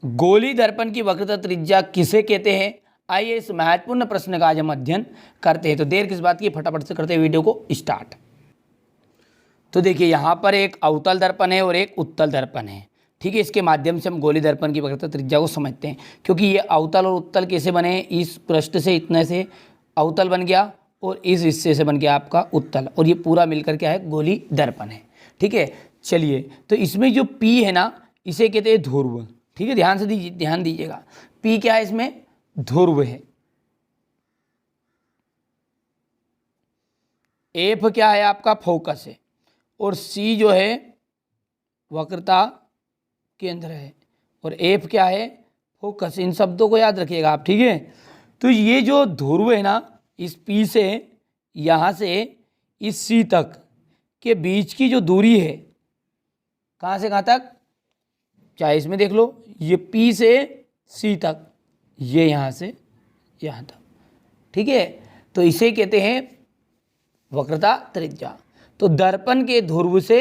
गोली दर्पण की वक्रता त्रिज्या किसे कहते हैं? आइए इस महत्वपूर्ण प्रश्न का आज हम अध्ययन करते हैं। तो देर किस बात की, फटाफट से करते हैं वीडियो को स्टार्ट। तो देखिए यहाँ पर एक अवतल दर्पण है और एक उत्तल दर्पण है, ठीक है। इसके माध्यम से हम गोली दर्पण की वक्रता त्रिज्या को समझते हैं, क्योंकि ये अवतल और उत्तल कैसे बने, इस पृष्ठ से इतने से अवतल बन गया और इस हिस्से से बन गया आपका उत्तल, और ये पूरा मिलकर क्या है, गोली दर्पण है, ठीक है। चलिए, तो इसमें जो P है ना, इसे कहते हैं ध्रुव, ठीक है। ध्यान दीजिएगा, P क्या है, इसमें ध्रुव है। F क्या है, आपका फोकस है, और C जो है वक्रता केंद्र है, और F क्या है, फोकस। इन शब्दों को याद रखिएगा आप, ठीक है। तो ये जो ध्रुव है ना, इस P से यहाँ से इस C तक के बीच की जो दूरी है, कहाँ से कहाँ तक, चाहे इसमें देख लो, ये P से C तक, ये यहाँ से यहाँ तक, ठीक है। तो इसे कहते हैं वक्रता त्रिज्या। तो दर्पण के ध्रुव से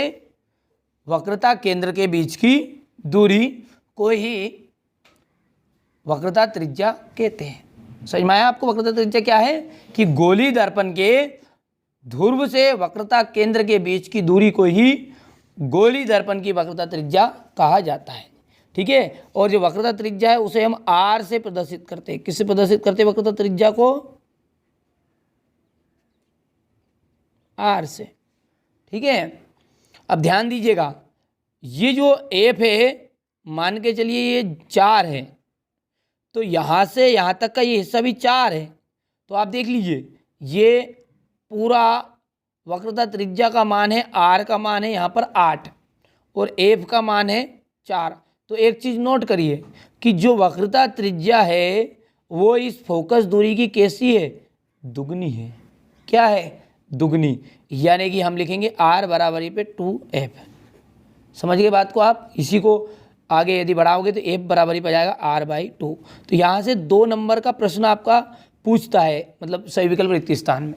वक्रता केंद्र के बीच की दूरी को ही वक्रता त्रिज्या कहते हैं। समझ में आया आपको? वक्रता त्रिज्या क्या है कि गोली दर्पण के ध्रुव से वक्रता केंद्र के बीच की दूरी को ही गोली दर्पण की वक्रता त्रिज्या कहा जाता है, ठीक है। और जो वक्रता त्रिज्या है उसे हम R से प्रदर्शित करते हैं। किससे प्रदर्शित करते हैं वक्रता त्रिज्या को? R से, ठीक है। अब ध्यान दीजिएगा, ये जो F है, मान के चलिए ये 4 है, तो यहाँ से यहाँ तक का ये हिस्सा भी 4 है। तो आप देख लीजिए, ये पूरा वक्रता त्रिज्या का मान है, R का मान है यहाँ पर 8 और F का मान है 4। तो एक चीज़ नोट करिए कि जो वक्रता त्रिज्या है वो इस फोकस दूरी की कैसी है, दुगनी है। क्या है? दुगनी। यानी कि हम लिखेंगे R बराबर पे 2F। समझ गए बात को आप? इसी को आगे यदि बढ़ाओगे तो F बराबर ही पर जाएगा R/2। तो यहाँ से 2 नंबर का प्रश्न आपका पूछता है, मतलब सही विकल्प रिक्त स्थान में,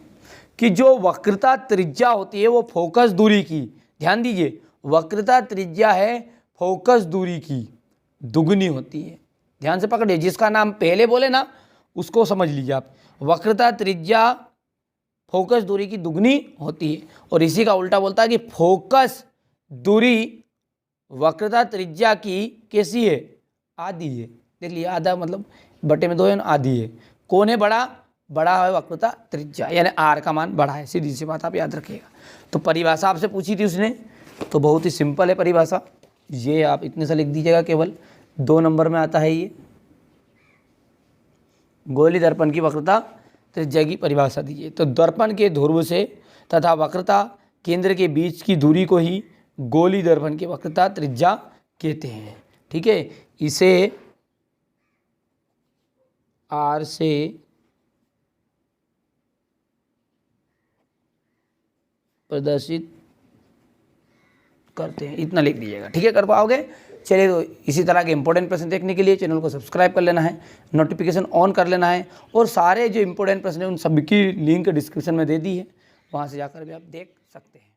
कि जो वक्रता त्रिज्या होती है वो फोकस दूरी की, ध्यान दीजिए, वक्रता त्रिज्या है फोकस दूरी की दुगनी होती है। ध्यान से पकड़िए, जिसका नाम पहले बोले ना उसको समझ लीजिए आप। वक्रता त्रिज्या फोकस दूरी की दुगनी होती है, और इसी का उल्टा बोलता है कि फोकस दूरी वक्रता त्रिज्या की कैसी है, आधी है। देख लिया, आधा मतलब बटे में 2 है, आधी है। कौन है बड़ा? बड़ा है वक्रता त्रिज्या, यानी R का मान बड़ा है। सीधी सी बात आप याद रखिएगा। तो परिभाषा आपसे पूछी थी उसने, तो बहुत ही सिंपल है परिभाषा, ये आप इतने से लिख दीजिएगा, केवल 2 नंबर में आता है ये। गोली दर्पण की वक्रता त्रिज्या की परिभाषा दीजिए। तो दर्पण के ध्रुव से तथा वक्रता केंद्र के बीच की दूरी को ही गोली दर्पण की वक्रता त्रिज्या कहते हैं, ठीक है। इसे R से प्रदर्शित करते हैं, इतना लिख दीजिएगा, ठीक है। कर पाओगे? चलिए, तो इसी तरह के इंपॉर्टेंट प्रश्न देखने के लिए चैनल को सब्सक्राइब कर लेना है, नोटिफिकेशन ऑन कर लेना है, और सारे जो इंपॉर्टेंट प्रश्न हैं उन सभी की लिंक डिस्क्रिप्शन में दे दी है, वहाँ से जाकर भी आप देख सकते हैं।